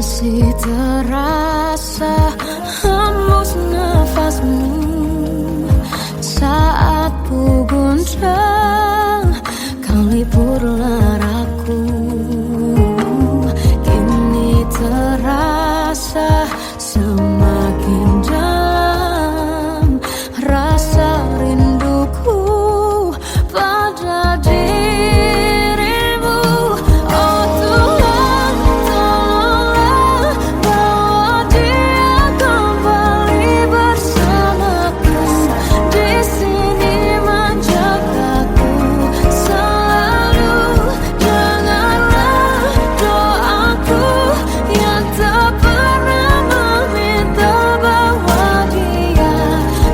Masih terasa hembus nafasmu saat ku guncang, kau lipurlah raku. Kini terasa semakin dalam rasa rinduku pada dirimu. Oh Tuhan, tolonglah bawa dia kembali bersamaku. Di sini menjagaku selalu. Dengarlah doaku yang tak pernah meminta bawa dia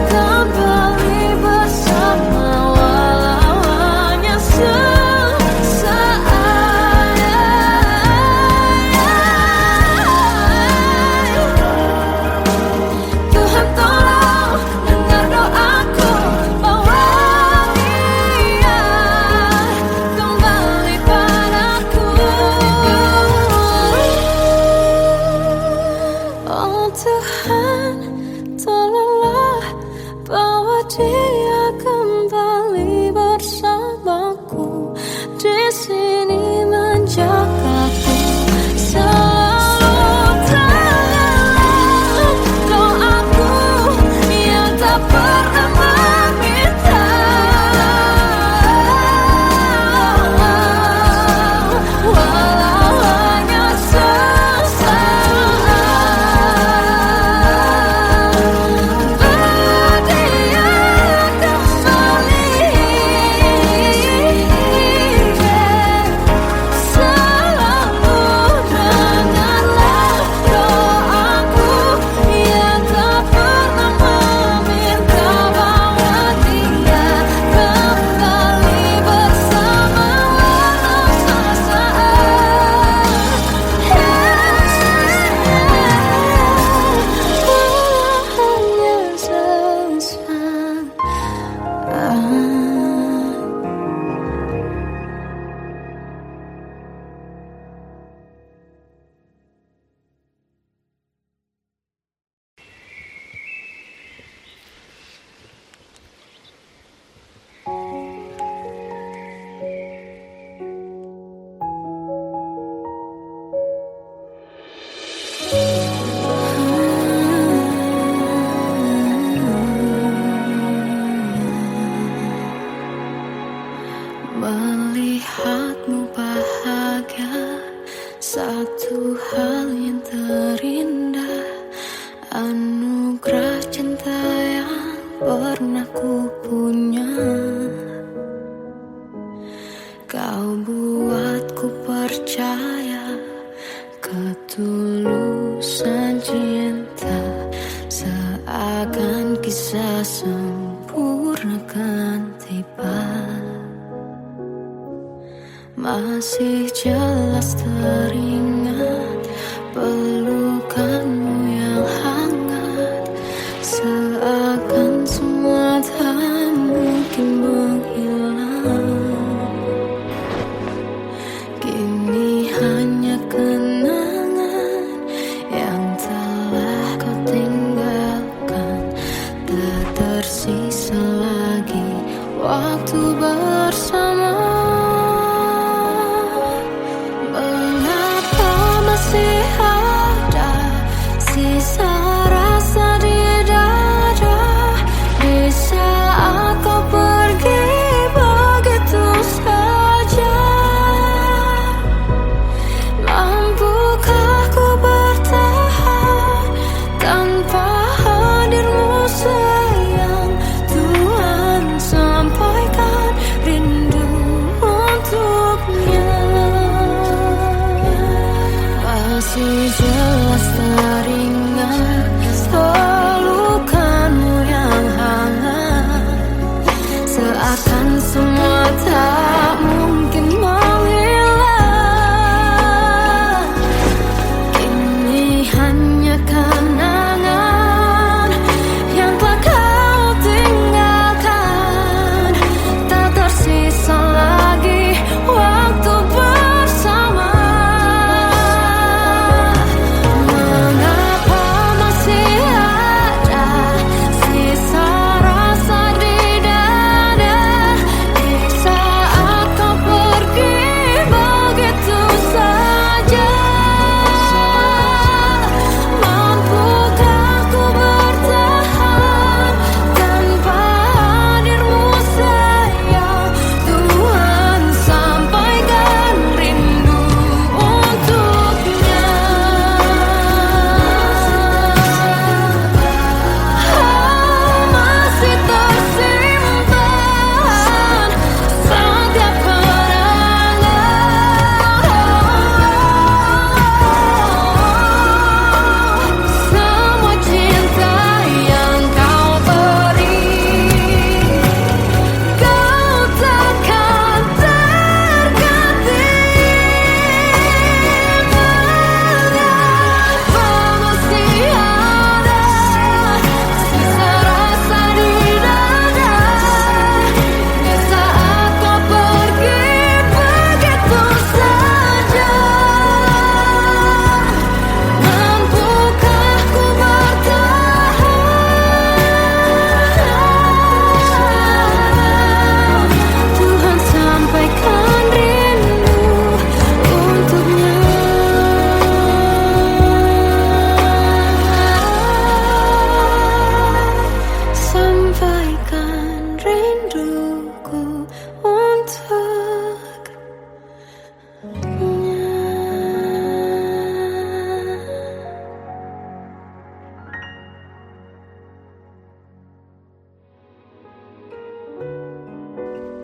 kembali bersama, walau hanya sesaat. Tuhan tolong dengar doaku, bawa dia kembali padaku. Oh Tuhan, tolonglah bawa dia kembali bersamaku. Di sini menjagaku selalu. Dengarlah doaku yang tak pernah meminta, walau hanya sesaat. Berdia kembali selalu. Dengarlah doaku yang tak pernah meminta, bawa dia kembali bersama, walau sesaat. Hanya sesaat. Melihatmu bahagia, satu hal yang terindah, anugerah cinta yang pernah ku punya. Kau buatku percaya ketulusan cinta, seakan kisah sempurna kan tiba. Masih jelas teringat pelukanmu yang hangat, seakan semua tak mungkin menghilang. Kini hanya kenangan yang telah kau tinggalkan, tak tersisa lagi waktu bersama. Mengapa masih ada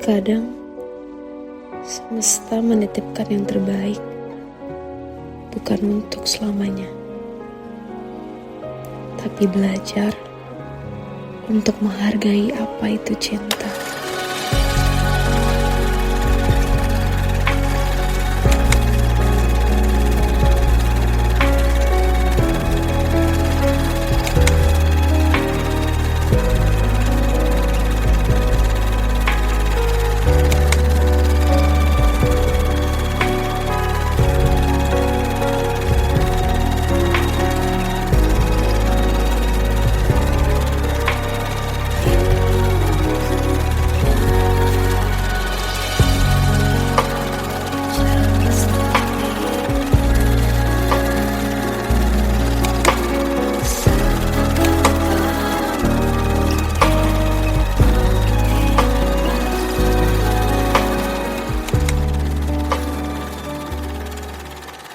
Kadang semesta menitipkan yang terbaik, bukan untuk selamanya, tapi belajar untuk menghargai apa itu cinta.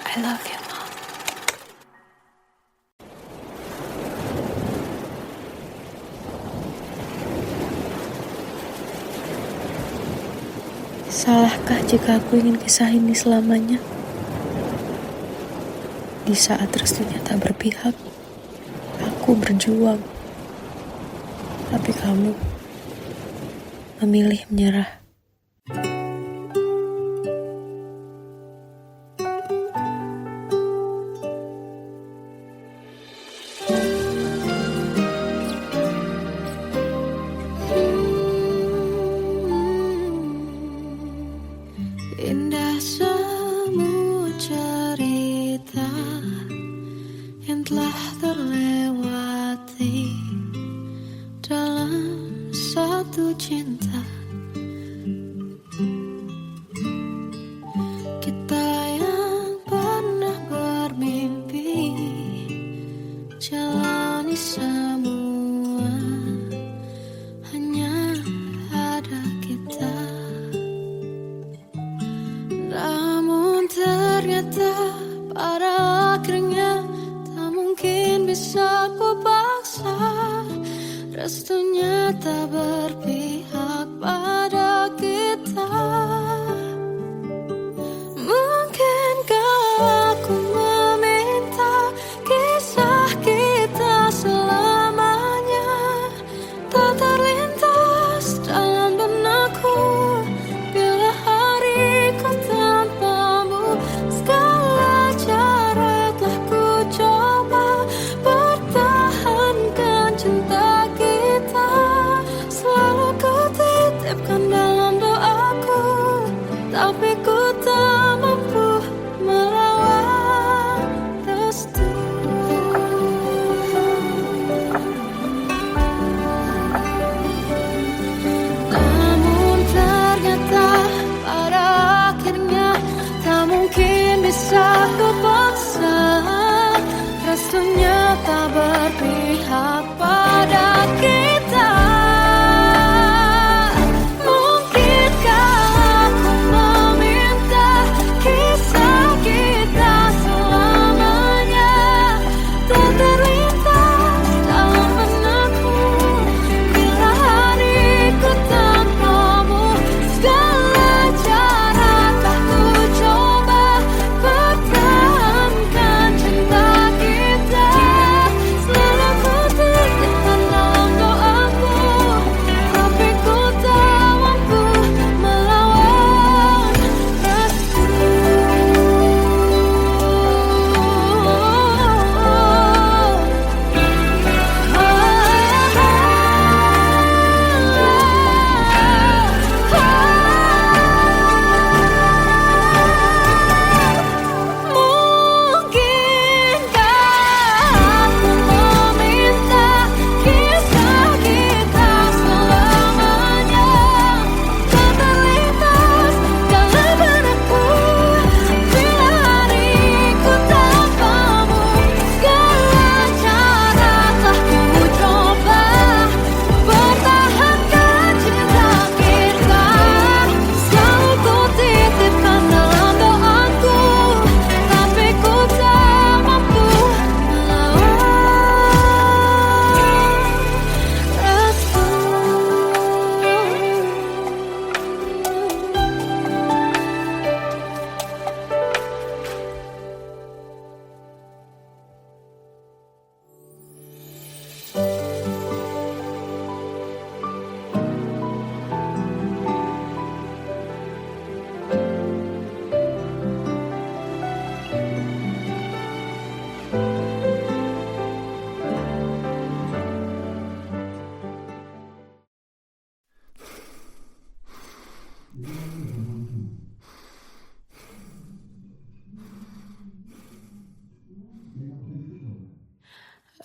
I love you, Mom. Salahkah jika aku ingin kisah ini selamanya? Di saat restunya tak berpihak, aku berjuang. Tapi kamu memilih menyerah. Indah semua cerita yang telah terlewati dalam satu cinta. Kita yang pernah bermimpi jalani semua, hanya ada kita. Namun ternyata pada akhirnya tak mungkin bisa ku paksa. Restunya tak berpihak pada kita. Mungkinkah aku meminta kisah kita selamanya tak terlintas dalam benakku bila hariku tanpamu. Segala cara telah ku coba pertahankan cinta kita, selalu ku titipkan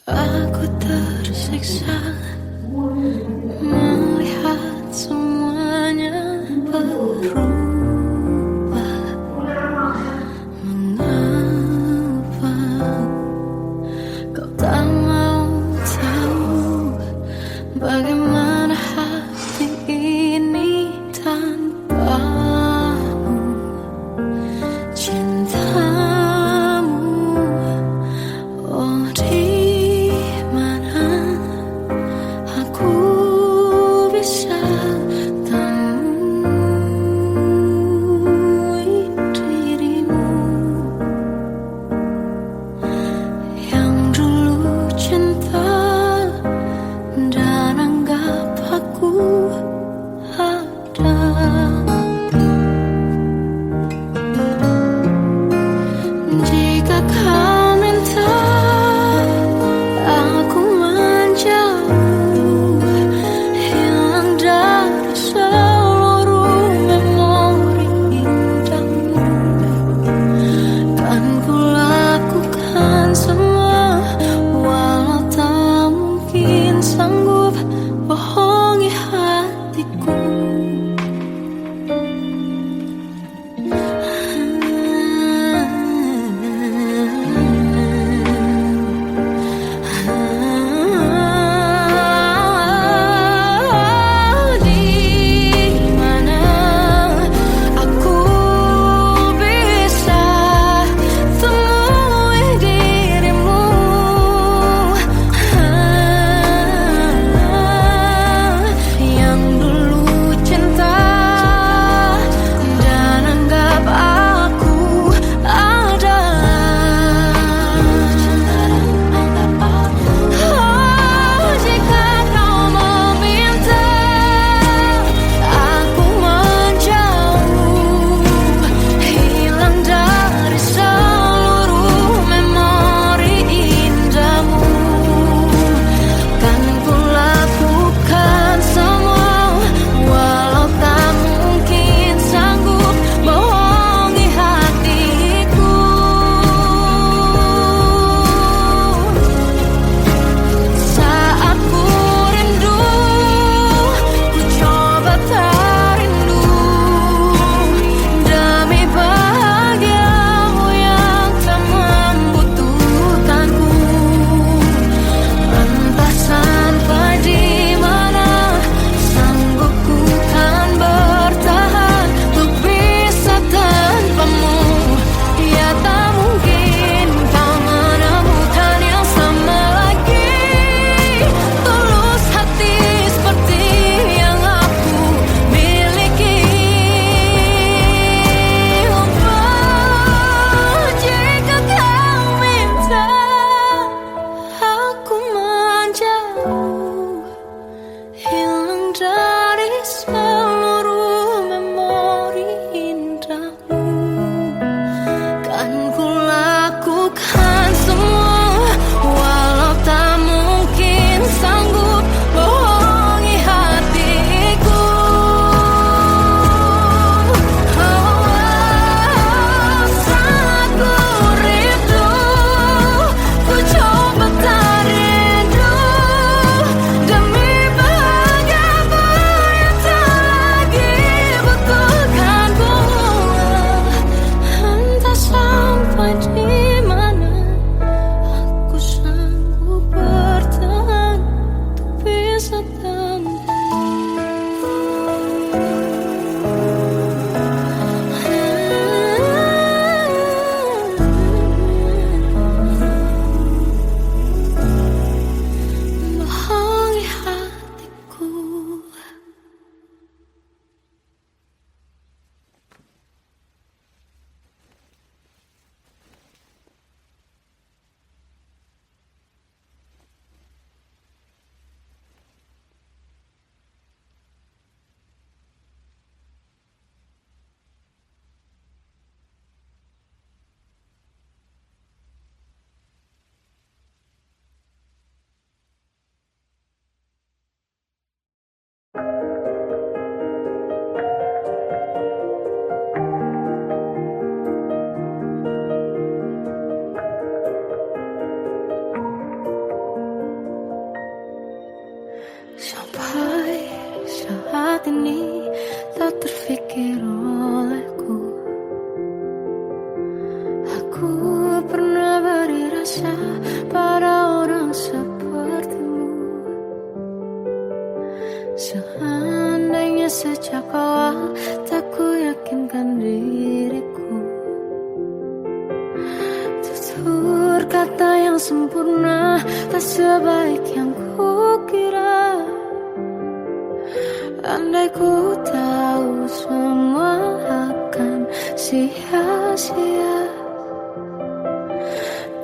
Aku tersiksa melihat semuanya berubah. Mengapa kau tak mau tahu bagaimana hati ini tanpamu? Cintamu, oh di mana aku bisa temui dirimu yang dulu cinta dan anggap sempurna, tak sebaik yang kukira. Andai ku tahu semua akan sia-sia,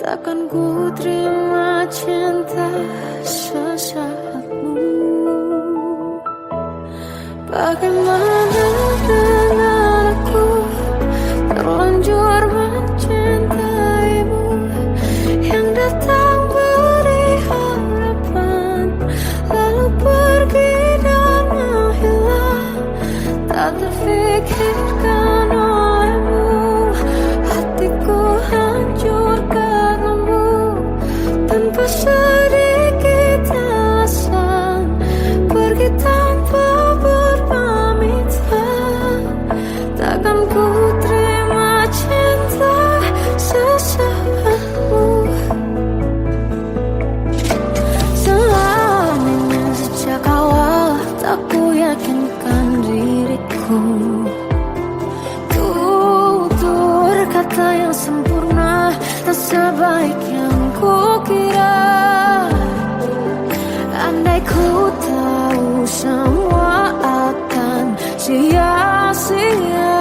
takkan ku terima cinta sesaatmu. Bagaimana dengan aku terlanjur mencintaimu, yang datang beri harapan lalu pergi dan menghilang, tak terfikirkan olehmu. Hatiku hancur karenamu, tanpa sedikit alasan, pergi tanpa berpamitan. Takkan ku terima cinta sesaatmu. Selamanya sejak awal tak ku yakinkan diriku. Tutur kata yang sempurna, tak sebaik yang kukira. Andai ku tahu semua akan sia-sia,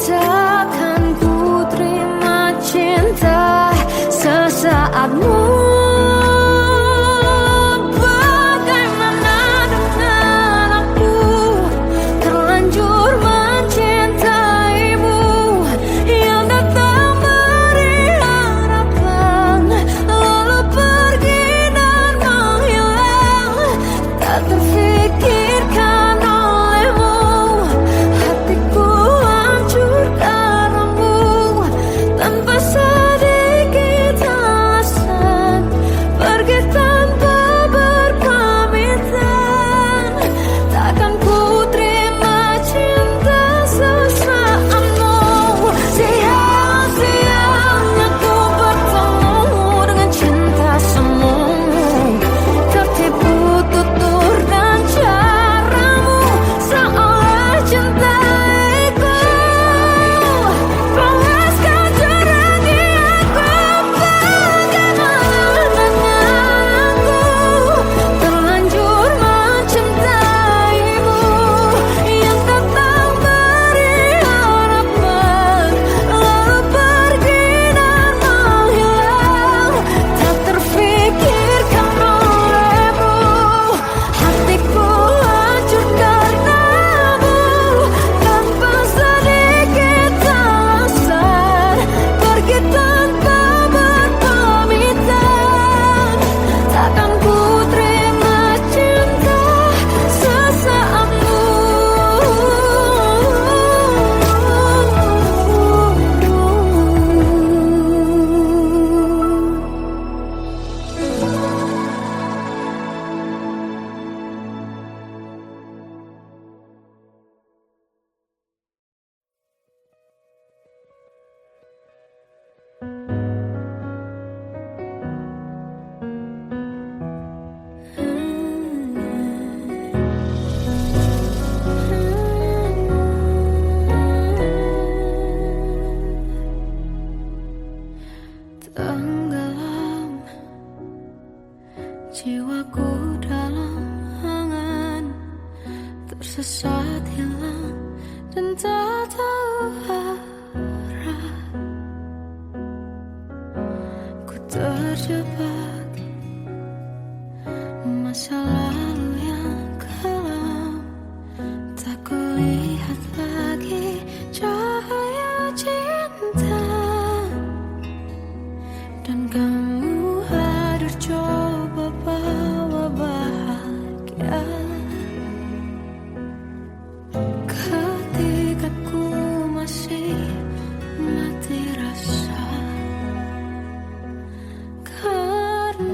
takkan ku terima cinta sesaatmu. Bagaimana dengan aku terlanjur mencintaimu, yang datang beri harapan lalu pergi dan menghilang, tak terfikirkan olehmu. Hatiku hancur karenamu, tanpa sedikit alasan, pergi tanpa berpamitan. Takkan ku terima cinta sesaatmu. Sia-sianya ku bertemu dengan cinta semu, tertipu tutur dan caramu, seolah cintaiku panaskan cerah di aku. Bagaimana dengan aku terlanjur mencintaimu, yang datang beri harapan lalu pergi dan menghilang, tak terfikirkan olehmu. Hatiku hancur karenamu, tanpa sedikit alasan, pergi tanpa berpamitan. Takkan ku terima cinta sesaatmu. Tenggelam jiwaku dalam angan, tersesat hilang dan tak tahu arah. Ku terjebak masa lalu yang kelam, tak kulihat lagi cahaya cinta. Dan kamu hadir coba bawa bahagia, ketika ku masih mati rasa. Karena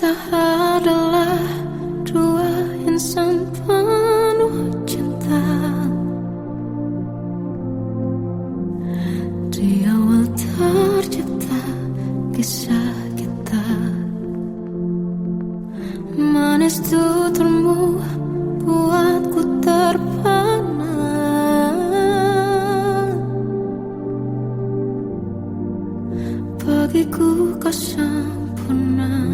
Kita adalah dua insan penuh cinta. Di awal tercipta kisah kita, manis tuturmu buatku terpana. Bagiku kau sempurna.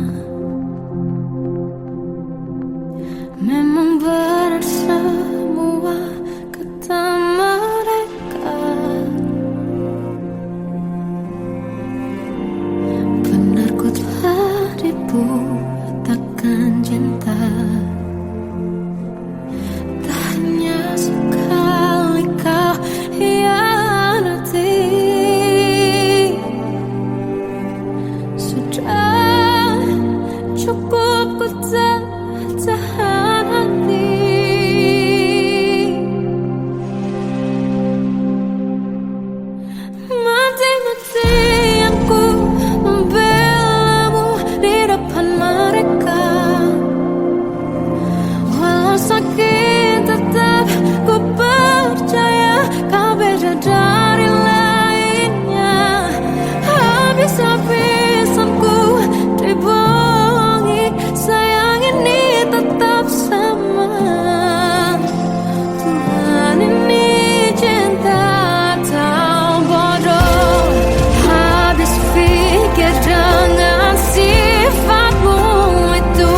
Memang benar semua kata mereka, benar ku telah dibutakan cinta. Tak hanya sekali kau hianati, sudah cukup ku tahan hati. Mati-matian ku membelamu di depan mereka. Walau sakit tetap ku percaya kau beda dari lainnya. Habis-habisan ku dibohongi, sayang ini tetap sama. Tuhan ini cinta atau bodoh. Habis pikir dengan sifatmu itu,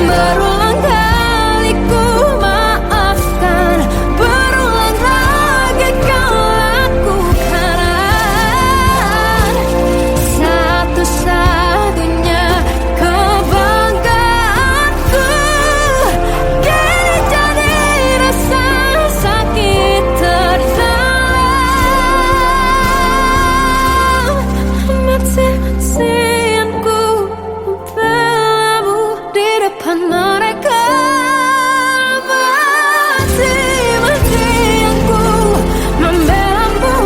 berulang kali ku maafkan, berulang lagi kau lakukan. Satu-satunya kebanggaanku kini jadi rasa sakit terdalam. Mati-matian ku membelamu di depan mereka. Mati-matian ku membelamu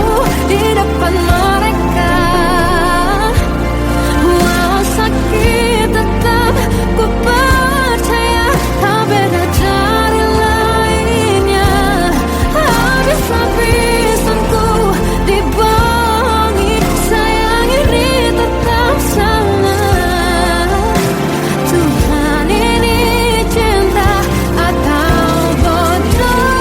di depan mereka. Walau sakit tetap ku percaya kau beda dari lainnya. Habis-habisan ku dibohongi, sayang ini tetap sama. Tuhan ini cinta atau bodoh.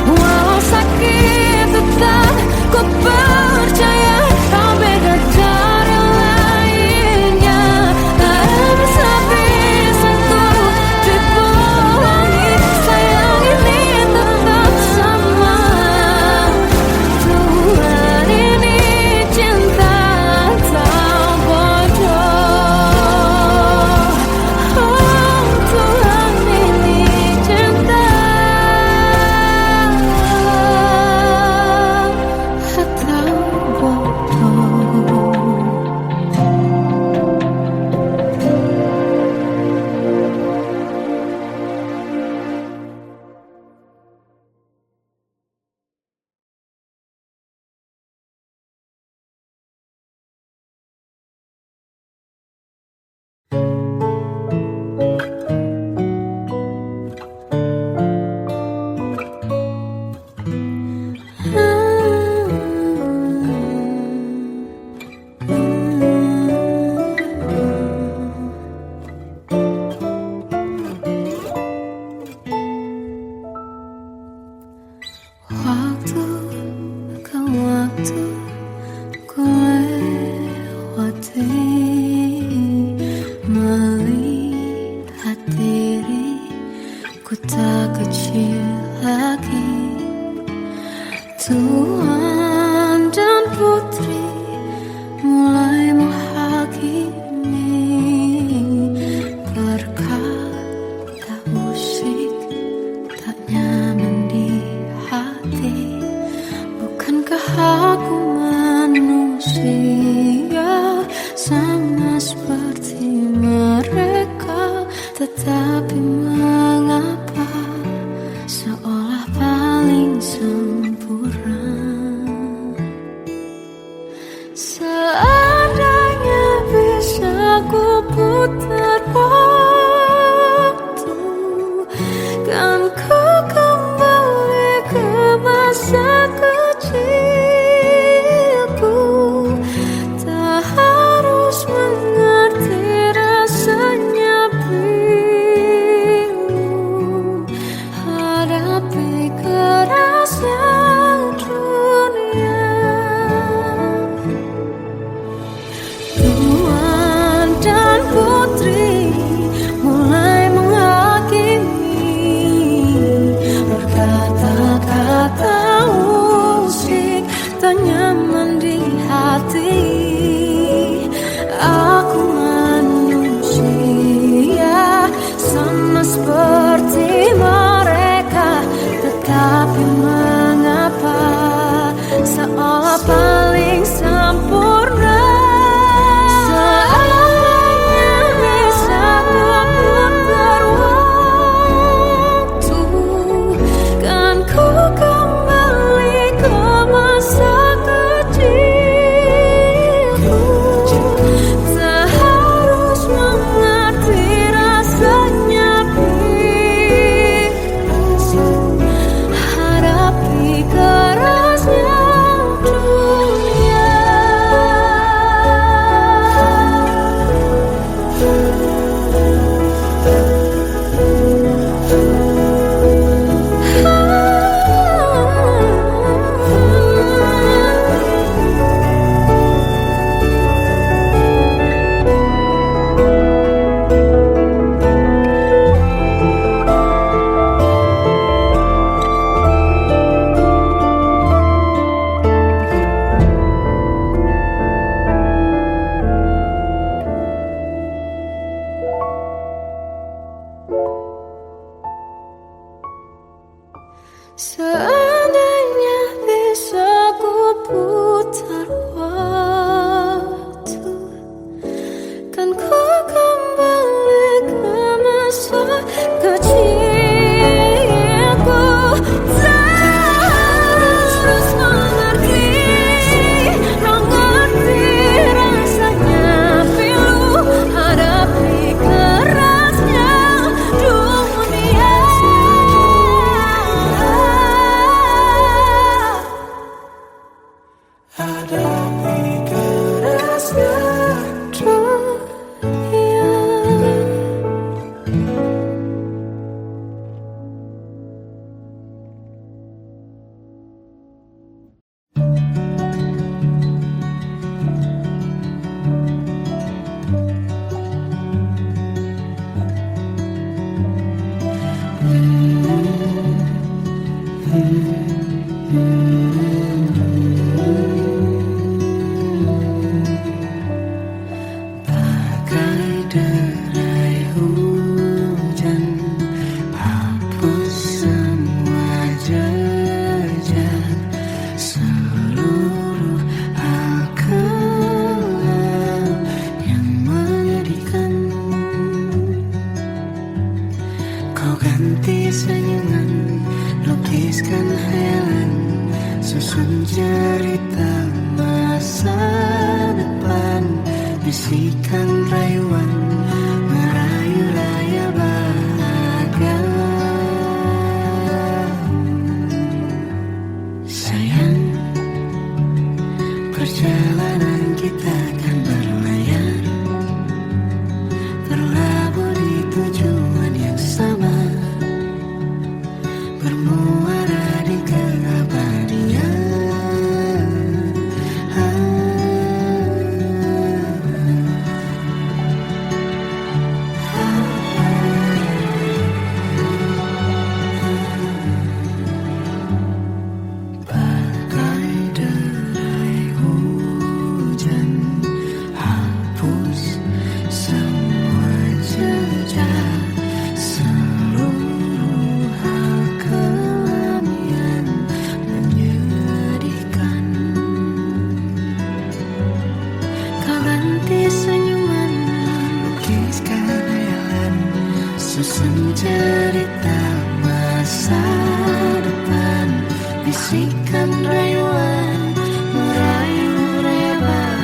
Walau sakit tetap ku percaya kau beda dari lainnya. Habis-habisan ku dibohongi, sayang ini tetap sama. Tuhan ini cinta atau bodoh. Oh, Tuhan ini cinta atau bodoh. Waktu ke waktu ku lewati, melihat diriku tak kecil lagi. Tuan dan putri mulai menghakimi, berkata musik tak nyaman di hati. Bukankah aku manusia sama seperti mereka? Tetapi mengapa seolah paling sempurna? Seandainya bisa ku putar waktu, kan ku kembali ke masa kecilku. Tak harus mengerti rasanya bingung, hadapi kerasnya dunia. Tuan dan putri mulai menghakimi, berkata-kata usik tak nyaman di hati. Aku manusia sama seperti mereka, tetapi mengapa seolah paling sempurna. Seandainya bisa ku putar waktu, kan ku kembali ke masa kecilku. Tak harus mengerti rasanya bingung, hadapi kerasnya dunia. Seandainya bisa ku putar waktu, kan ku kembali ke masa kecilku. Tak harus mengerti rasanya pilu, hadapi kerasnya dunia. Hadapi kerasnya dunia. Bagai derai hujan, hapus semua jejak, seluruh hal kelam yang menyedihkan. Kau ganti senyuman, lukiskan hayalan, susun cerita masa depan. Bisikan rayuan, merayu raya bahagia. Sayang, perjalanan kita kan berlayar, terlabur di tujuan yang sama, bermuara di keabadian. Susun cerita masa depan, bisikan rayuan, merayu rela.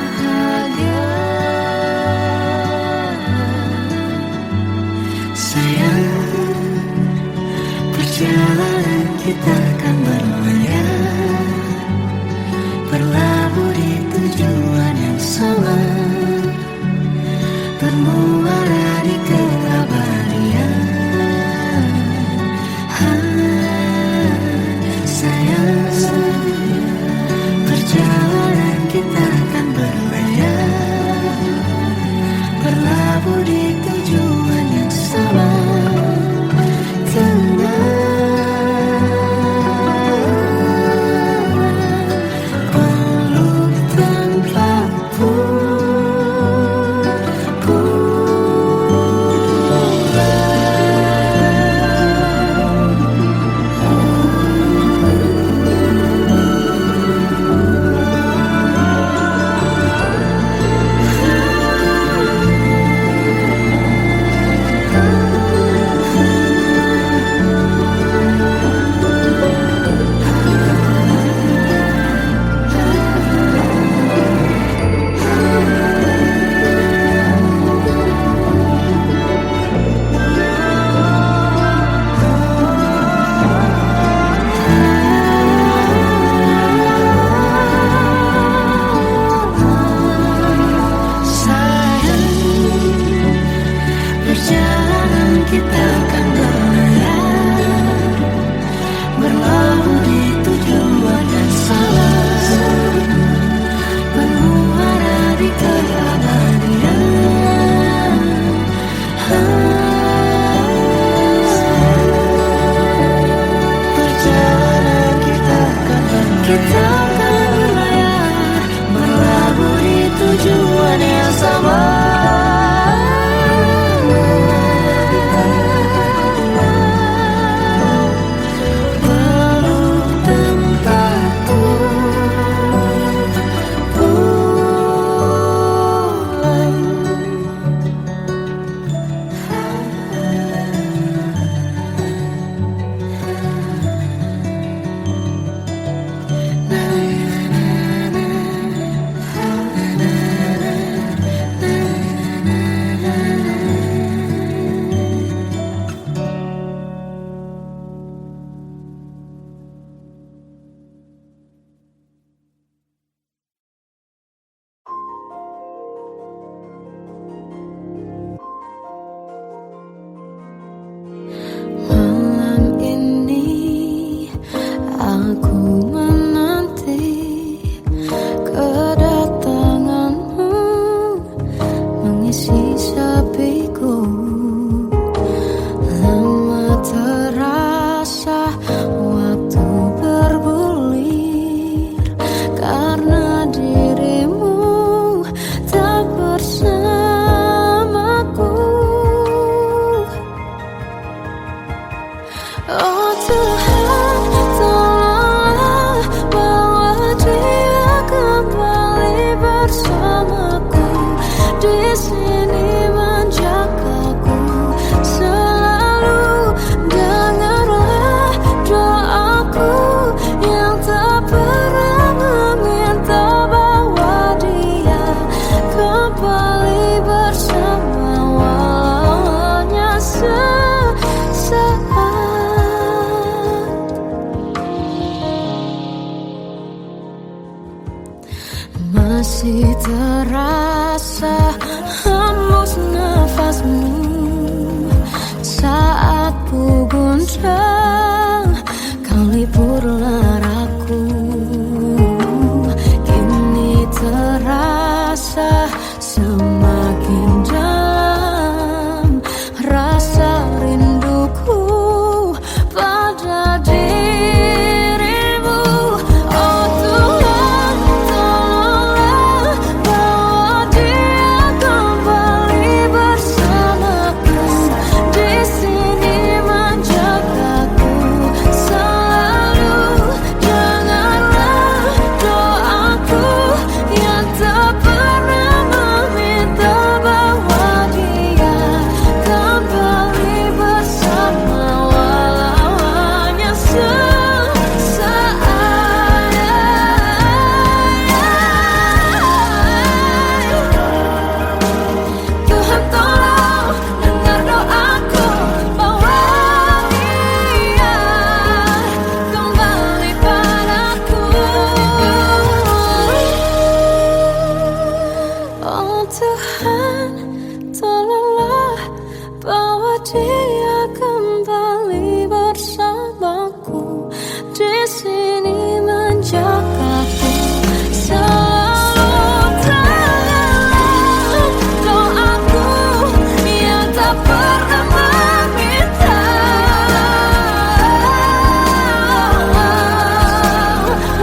kita akan berlayar, berlabuh di tujuan yang salah, bermuara di keabadian. Perjalanan kita akan berlayar, berlabuh di tujuan yang sama. Malam ini aku menanti kedatanganmu, mengisi sepiku. Lama terasa waktu bergulir, karena dirimu tak bersamaku. Oh Tuhan, tolonglah bawa dia kembali bersamaku, di sini menjagaku selalu. Dengarlah doaku yang tak pernah meminta, bawa dia kembali bersama walau hanya sesaat. Masih terasa hembus nafasmu saat ku guncang, kau liburlah aku. Kini terasa semakin dalam rasa rinduku pada dirimu. Oh Tuhan, tolonglah bawa dia kembali bersamaku, di sini menjagaku selalu. Dengarlah doaku yang tak pernah meminta, bawa dia kembali bersama walau hanya sesaat. Tuhan tolong dengar doaku, bawa dia kembali padaku. Oh Tuhan, tolonglah bawa dia kembali bersamaku, di sini menjagaku selalu. Dengarlah doaku yang tak pernah meminta,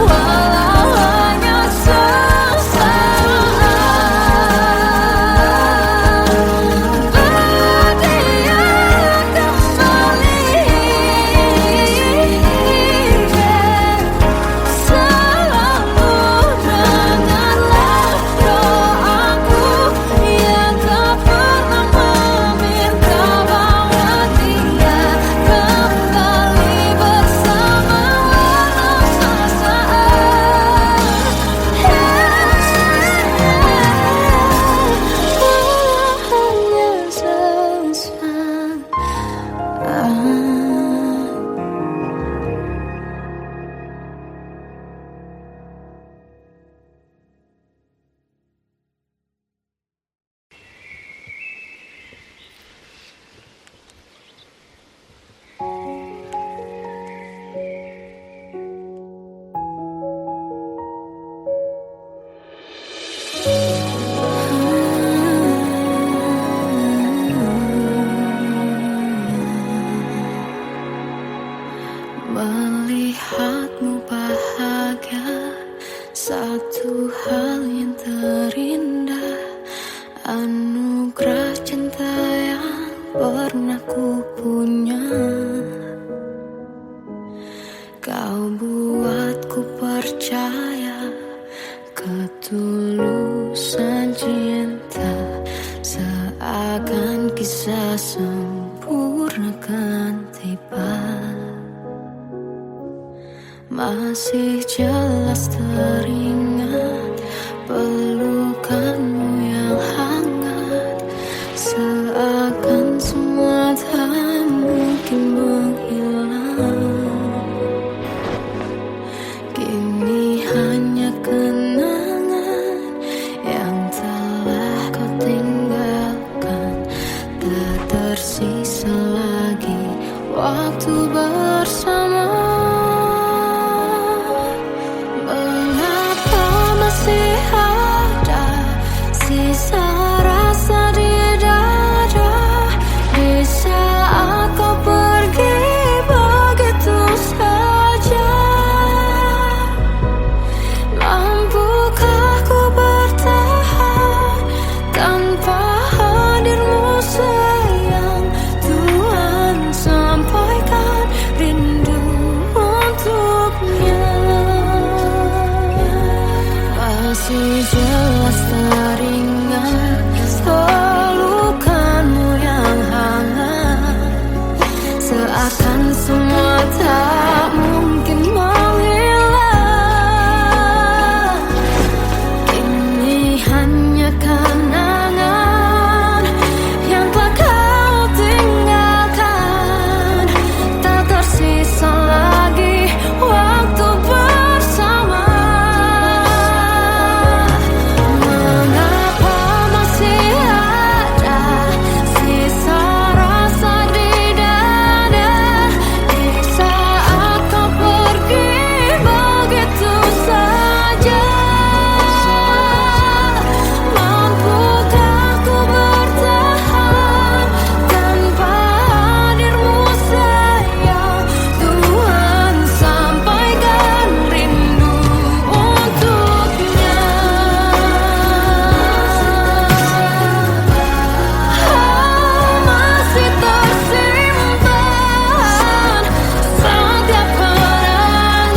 walau hanya sesaat. cinta, seakan kisah sempurna kan tiba. Masih jelas teringat pelukanmu yang hangat, seakan semua tak mungkin menghilang. Kini hanya kenangan yang telah kau tinggalkan, tak tersisa lagi waktu bersama. Mengapa masih ada sisa rasa di dada, di saat kau pergi begitu saja? Mampukah ku bertahan tanpa hadirmu sayang? Tuhan, sampaikan rindu untuknya. Masih jelas teringat pelukanmu yang hangat, seakan semua tak mungkin menghilang. Kini hanya kenangan yang telah kau tinggalkan, tak tersisa lagi waktu bersama. Mengapa masih ada sisa rasa di dada, di saat kau pergi begitu saja? Mampukah ku bertahan tanpa hadirmu sayang? Tuhan, sampaikan rindu untuknya. Masih tersimpan setiap kenangan,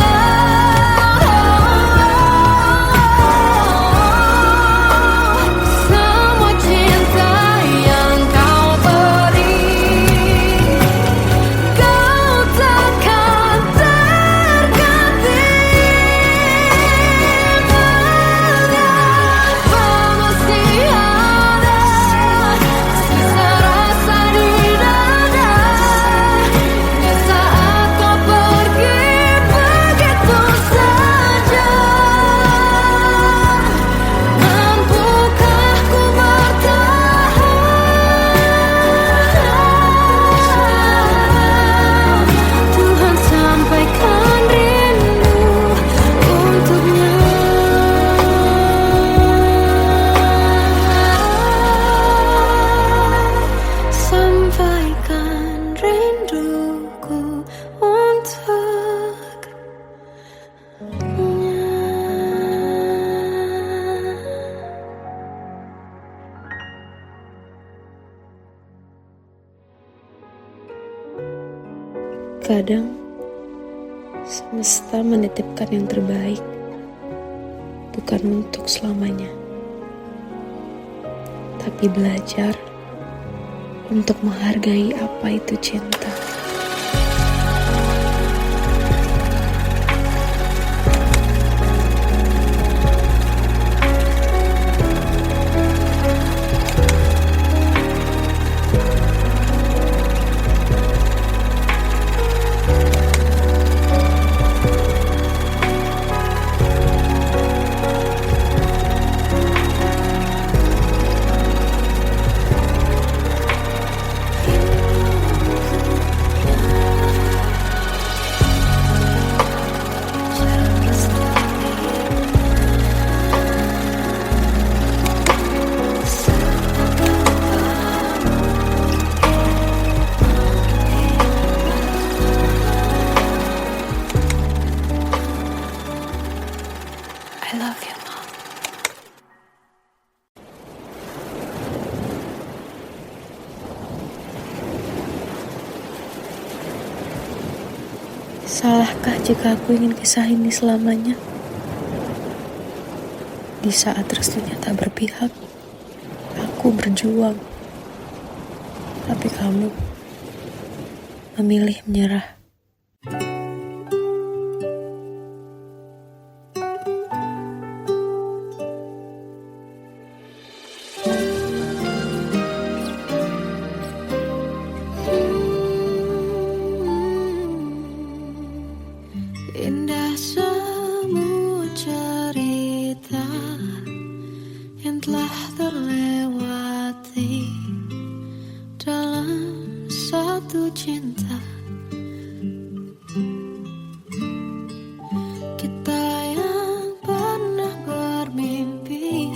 semua cinta yang kau beri, kau takkan terganti. Mengapa masih ada sisa rasa di dada, di saat kau pergi begitu saja? Mampukah ku bertahan? Tuhan, sampaikan rindu untuknya. Sampaikan rinduku untuknya. Kadang semesta menitipkan yang terbaik, bukan untuk selamanya, tapi belajar untuk menghargai apa itu cinta. I love you, Mom. Salahkah jika aku ingin kisah ini selamanya? Di saat restunya tak berpihak. Aku berjuang, tapi kamu memilih menyerah. Indah semua cerita yang telah terlewati dalam satu cinta. Kita yang pernah bermimpi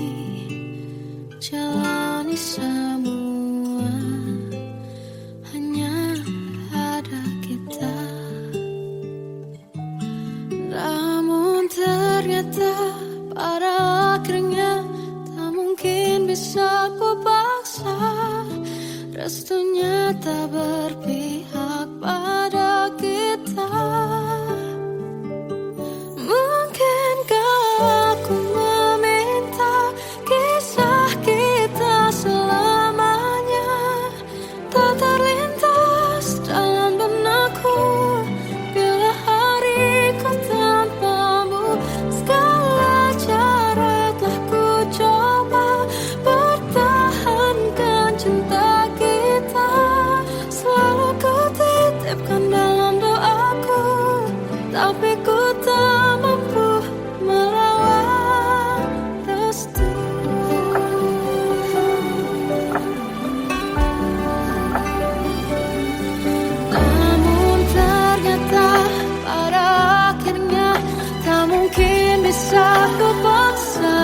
jalani semua, hanya ada kita. Namun ternyata pada akhirnya tak mungkin bisa ku paksa. Restunya tak berpihak pada kita. Mungkinkah aku meminta kisah kita selamanya tak terlintas dalam benakku. Bila hariku tanpamu, segala cara telah ku coba pertahankan cinta kita. Selalu ku titipkan dalam doaku, tapi ku tak mampu melawan restu. Namun ternyata pada akhirnya tak mungkin bisa ku paksa.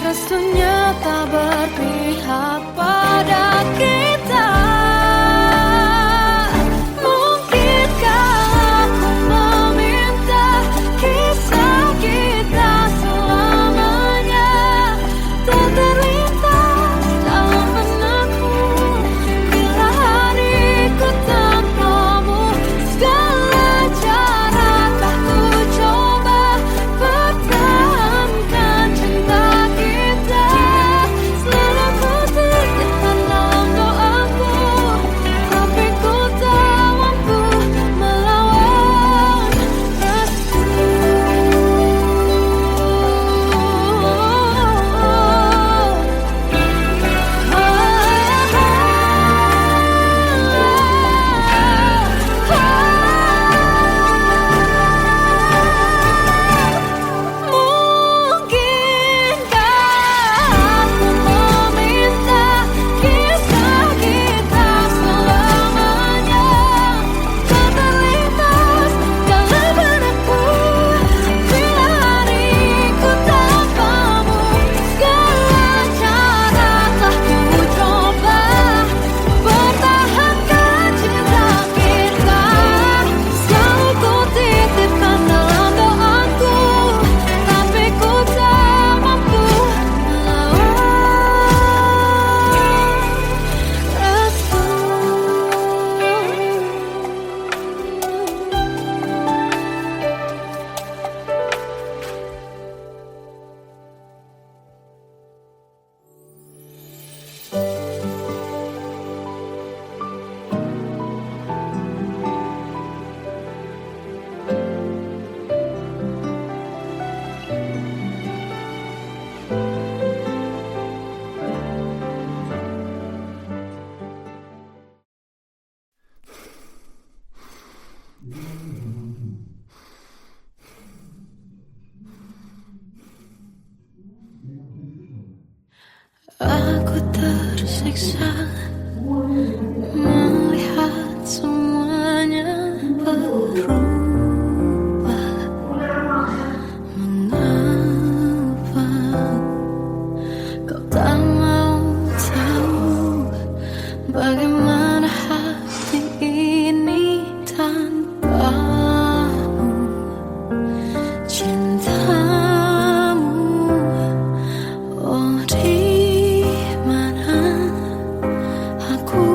Restunya tak berpihak pada kita. Mungkinkah aku meminta kisah kita selamanya tak terlintas dalam benakku. Bila hariku tanpamu, segala cara telah ku coba pertahankan cinta kita. Selalu ku titipkan dalam doaku, tapi ku tak mampu melawan restu. Mungkinkah aku meminta kisah kita selamanya tak terlintas dalam benakku. Bila hariku tanpamu, segala cara telah ku coba pertahankan cinta kita. Selalu ku titipkan dalam doaku, tapi ku tak mampu melawan restu. Aku tersiksa melihat semuanya berubah. Mengapa kau tak mau tahu bagaimana hati ini tanpamu? Cintamu, oh di mana aku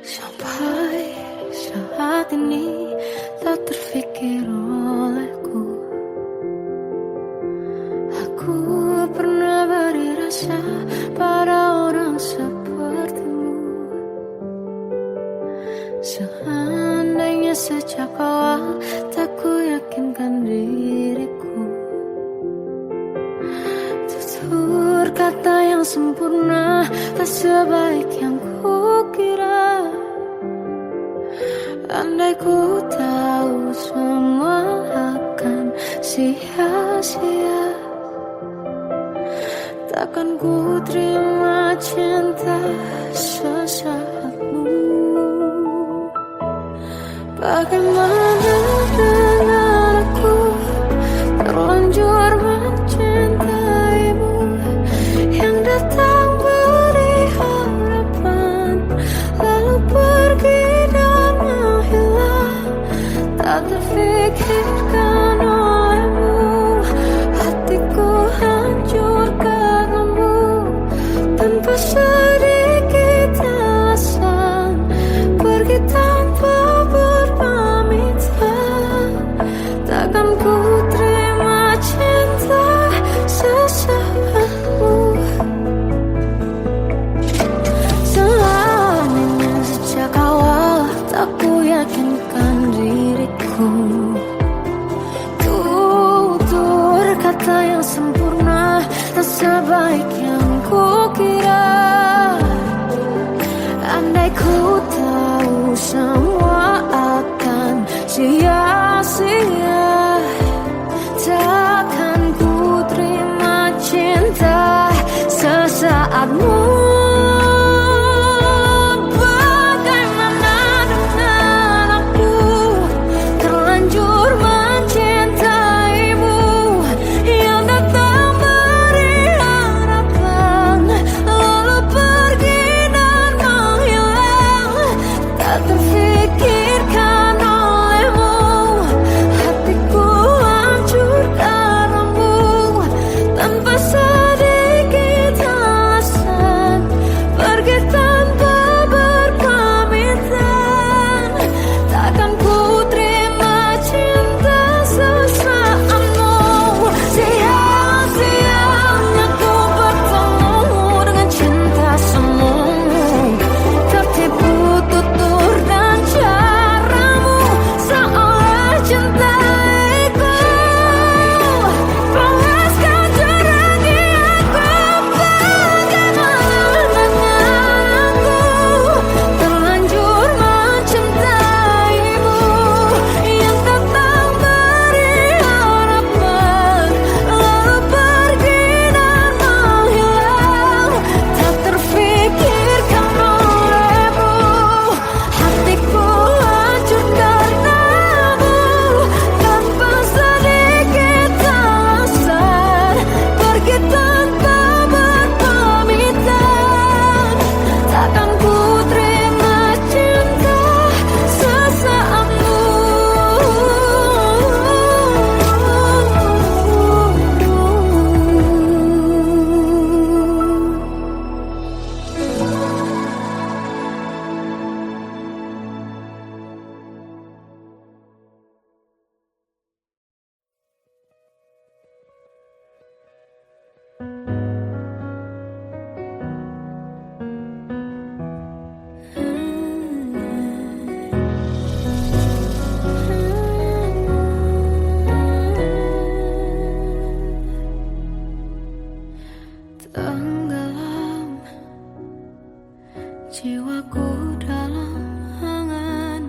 Sampai saat ini tak terfikir olehku. Aku pernah beri rasa pada orang sepertimu. Seandainya sejak awal tak ku yakinkan diriku. Tutur kata yang sempurna tak sebaik yang ku kira. Andai ku tahu semua akan sia-sia, takkan ku terima cinta sesaatmu. Bagaimana dengan aku terlanjur mencintaimu, yang datang beri harapan lalu pergi dan menghilang. Tak terfikirkan olehmu, hatiku hancur karenamu. Tanpa sedikit alasan, pergi tanpa berpamitan. Takkan ku terima cinta sesaatmu. Selamanya sejak awal tak ku yakinkan diriku. Tutur kata yang sempurna tak sebaik yang ku kira. Andai ku tahu semua akan sia-sia, takkan ku terima cinta sesaatmu. Bagaimana dengan aku terlanjur mencintaimu, yang datang beri harapan lalu pergi dan menghilang. Tak terfikirkan olehmu, hatiku hancur karenamu. Tanpa sedikit alasan, pergi tanpa berpamitan. Takkan ku terima cinta sesaatmu. Sia-sianya ku bertemu dengan cinta semu. Tertipu tutur dan caramu, seolah cintaiku. Panaskan jerangi aku. Bagaimana dengan aku terlanjur mencintaimu, yang datang beri harapan lalu pergi dan menghilang. Tak terfikirkan olehmu, hatiku hancur karenamu. Tanpa sedikit alasan, pergi tanpa berpamitan. Takkan ku terima cinta sesaatmu. Tenggelam jiwaku dalam angan,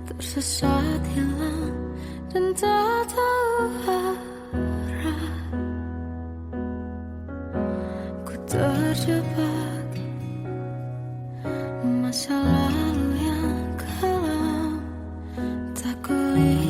tersesat hilang dan tak tahu arah. Ku terjebak masa lalu yang kelam, tak kulihat